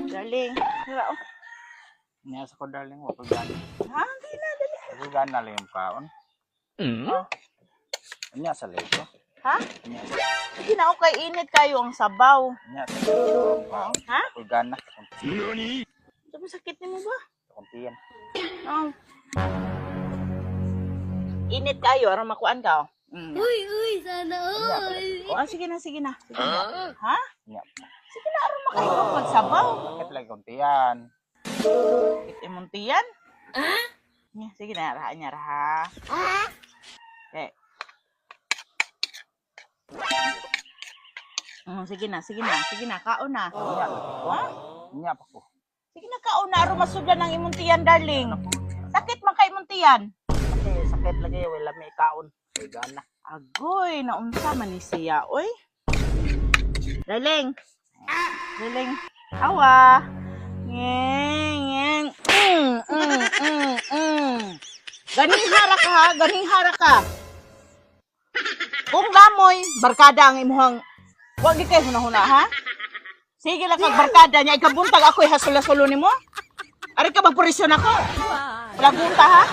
Darling, hira oh. Niya sa ko darling, wag ko gana. Ha, di na, dali. Wag ko gana lang yung kaon. Oh. Niya sa lecho. Ha? Niya Sige na, okay, init kayo ang sabaw. sa lecho. Ha? Wag ko gana. Sabi sakit ni mo ba? Kuntiyan. Oh. Init kayo, aram makuan ka oh. Uy, sana all. Oh, sige na, sige na. Sige na. Ha? Niya. Sige na, aram makayo magsabaw. Bakit lagi kuntiyan? Sakit imuntiyan. Yeah, sige na, raha niya, raha. Okay. Sige na, kaon na. Niya. Ha? Niya pa ko. Sige na, kaon na, aram masudlan ng imuntiyan, darling. Sakit man kay imuntiyan. Kasi sakit lagi, wala may kaon. Wag gana. Agoy, naunsa man ni siya, oy. Darling. Darling. Awa. Ngeng. Ganing hara ka ha, ganing hara ka. Kung gamoy, barkada ang imuhang wag di kay hunahuna ha. Sige lang kag barkada niya ikabuntag ako ihasula-sulo nimo. Ari ka magpurisyon ako. Wala bunta ha.